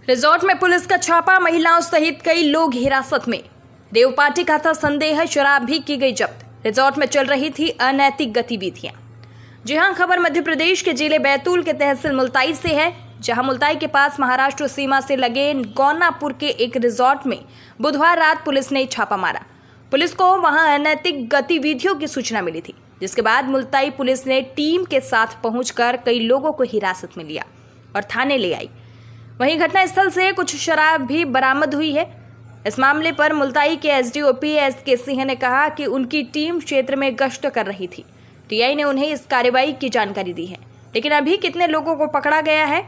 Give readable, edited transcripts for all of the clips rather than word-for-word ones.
Resort में police का छापा, महिलाओं सहित कई लोग हिरासत में। रेव पार्टी का था संदेह, शराब भी की गई जब्त। रिजॉर्ट में चल रही थी अनैतिक गतिविधियां। जी हां, खबर मध्य प्रदेश के जिले बैतूल के तहसील मुल्ताई से है, जहां मुल्ताई के पास महाराष्ट्र सीमा से लगे गौनापुर के एक रिजॉर्ट में बुधवार रात पुलिस ने छापा मारा। पुलिस को वहां अनैतिक गतिविधियों की सूचना मिली थी, जिसके बाद मुल्ताई पुलिस ने टीम के साथ पहुंचकर कई लोगों को हिरासत में लिया और थाने ले आई। वहीं घटनास्थल से कुछ शराब भी बरामद हुई है। इस मामले पर मुल्ताई के एसडीओपी एसके सिंह ने कहा कि उनकी टीम क्षेत्र में गश्त कर रही थी। टीआई ने उन्हें इस कार्रवाई की जानकारी दी है, लेकिन अभी कितने लोगों को पकड़ा गया है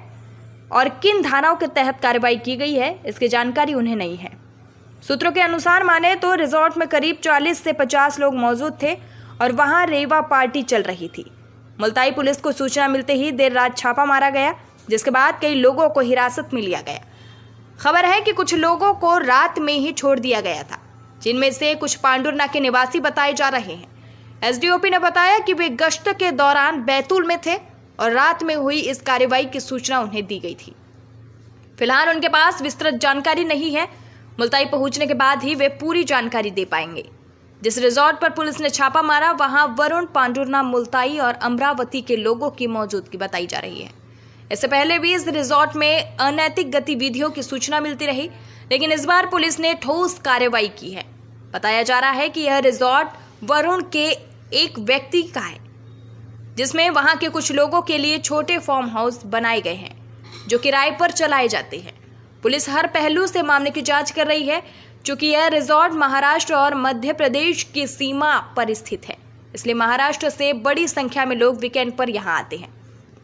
और किन धाराओं के तहत कार्रवाई की गई है, इसकी जानकारी उन्हें नहीं है। सूत्रों के अनुसार माने तो रिजॉर्ट में करीब 40 से 50 लोग मौजूद थे और वहां रेवा पार्टी चल रही थी। मुल्ताई पुलिस को सूचना मिलते ही देर रात छापा मारा गया, जिसके बाद कई लोगों को हिरासत में लिया गया। खबर है कि कुछ लोगों को रात में ही छोड़ दिया गया था, जिनमें से कुछ पांडुरना के निवासी बताए जा रहे हैं। एसडीओपी ने बताया कि वे गश्त के दौरान बैतूल में थे और रात में हुई इस कार्रवाई की सूचना उन्हें दी गई थी। फिलहाल उनके पास विस्तृत जानकारी नहीं है। मुल्ताई पहुंचने के बाद ही वे पूरी जानकारी दे पाएंगे। जिस रिजॉर्ट पर पुलिस ने छापा मारा, वहां वरुण, पांडुरना, मुल्ताई और अमरावती के लोगों की मौजूदगी बताई जा रही है। इससे पहले भी इस रिजॉर्ट में अनैतिक गतिविधियों की सूचना मिलती रही, लेकिन इस बार पुलिस ने ठोस कार्रवाई की है। बताया जा रहा है कि यह रिजॉर्ट वरुण के एक व्यक्ति का है, जिसमें वहां के कुछ लोगों के लिए छोटे फार्म हाउस बनाए गए हैं, जो किराए पर चलाए जाते हैं। पुलिस हर पहलू से मामले की जांच कर रही है। चूंकि यह रिजॉर्ट महाराष्ट्र और मध्य प्रदेश की सीमा पर स्थित है, इसलिए महाराष्ट्र से बड़ी संख्या में लोग वीकेंड पर यहां आते हैं।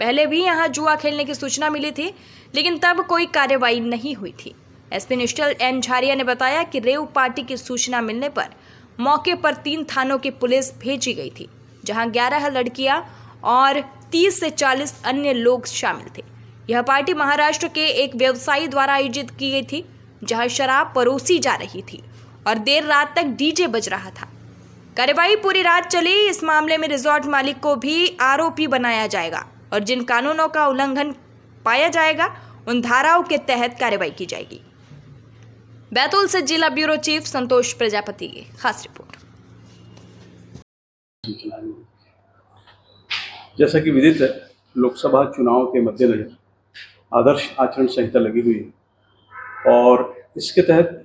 पहले भी यहां जुआ खेलने की सूचना मिली थी, लेकिन तब कोई कार्रवाई नहीं हुई थी। एसपी निश्चल एन झारिया ने बताया कि रेव पार्टी की सूचना मिलने पर मौके पर 3 थानों की पुलिस भेजी गई थी, जहां 11 लड़कियां और 30 से 40 अन्य लोग शामिल थे। यह पार्टी महाराष्ट्र के एक व्यवसायी द्वारा आयोजित की गई थी, जहां शराब परोसी जा रही थी और देर रात तक डीजे बज रहा था। कार्रवाई पूरी रात चली। इस मामले में रिजॉर्ट मालिक को भी आरोपी बनाया जाएगा और जिन कानूनों का उल्लंघन पाया जाएगा, उन धाराओं के तहत कार्रवाई की जाएगी। बैतूल से जिला ब्यूरो चीफ संतोष प्रजापति की खास रिपोर्ट। जैसा कि विदित है, लोकसभा चुनाव के मद्देनजर आदर्श आचरण संहिता लगी हुई है और इसके तहत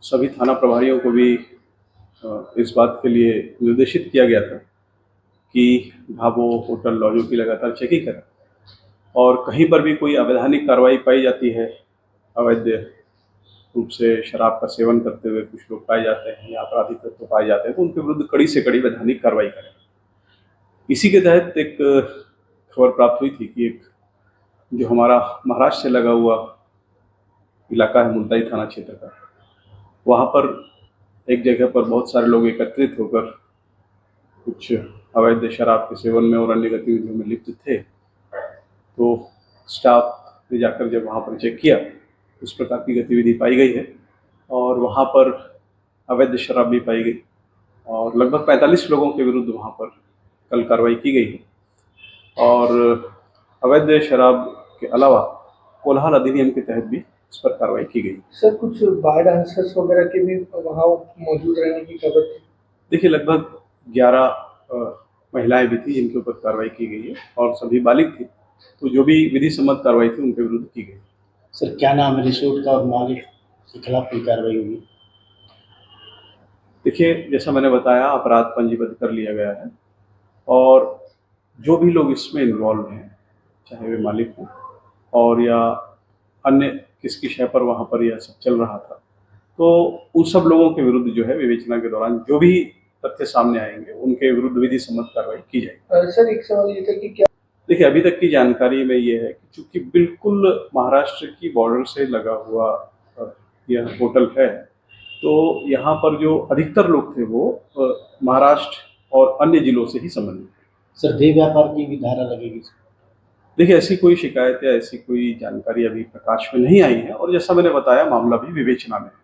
सभी थाना प्रभारियों को भी इस बात के लिए निर्देशित किया गया था कि ढाबों, होटल, लॉजों की लगातार चेकिंग करें और कहीं पर भी कोई अवैधानिक कार्रवाई पाई जाती है, अवैध रूप से शराब का सेवन करते हुए कुछ लोग पाए जाते हैं या आपराधिक तत्व पाए जाते हैं, तो उनके विरुद्ध कड़ी से कड़ी वैधानिक कार्रवाई करें। इसी के तहत एक खबर प्राप्त हुई थी कि एक जो हमारा महाराष्ट्र से लगा हुआ इलाका है, मुल्ताई थाना क्षेत्र का, वहाँ पर एक जगह पर बहुत सारे लोग एकत्रित होकर कुछ अवैध शराब के सेवन में और अन्य गतिविधियों में लिप्त थे। तो स्टाफ ने जाकर जब वहाँ पर चेक किया, उस प्रकार की गतिविधि पाई गई है और वहाँ पर अवैध शराब भी पाई गई और लगभग 45 लोगों के विरुद्ध वहाँ पर कल कार्रवाई की गई है। और अवैध शराब के अलावा कोल्हान अधिनियम के तहत भी इस पर कार्रवाई की गई। सर, कुछ बार डांसर्स वगैरह के भी वहाँ मौजूद रहने की खबर थी। देखिए, लगभग 11 महिलाएं भी थी जिनके ऊपर कार्रवाई की गई है और सभी बालिग थी, तो जो भी विधि सम्मत कार्रवाई थी उनके विरुद्ध की गई। सर, क्या नाम है रिसोर्ट का और मालिक के खिलाफ कोई कार्रवाई होगी? देखिए, जैसा मैंने बताया, अपराध पंजीबद्ध कर लिया गया है और जो भी लोग इसमें इन्वॉल्व हैं, चाहे वे मालिक हों और या अन्य किसकी शय पर वहाँ पर यह सब चल रहा था, तो उन सब लोगों के विरुद्ध जो है विवेचना के दौरान जो भी तथ्य सामने आएंगे उनके विरुद्ध विधि सम्मत कार्रवाई की जाएगी। सर, एक सवाल ये था कि क्या, देखिए, अभी तक की जानकारी में ये है कि चूंकि बिल्कुल महाराष्ट्र की बॉर्डर से लगा हुआ यह होटल है, तो यहाँ पर जो अधिकतर लोग थे वो महाराष्ट्र और अन्य जिलों से ही संबंधित थे। सर, देह व्यापार की भी धारा लगेगी? देखिए, ऐसी कोई शिकायत या ऐसी कोई जानकारी अभी प्रकाश में नहीं आई है और जैसा मैंने बताया, मामला भी विवेचना में है।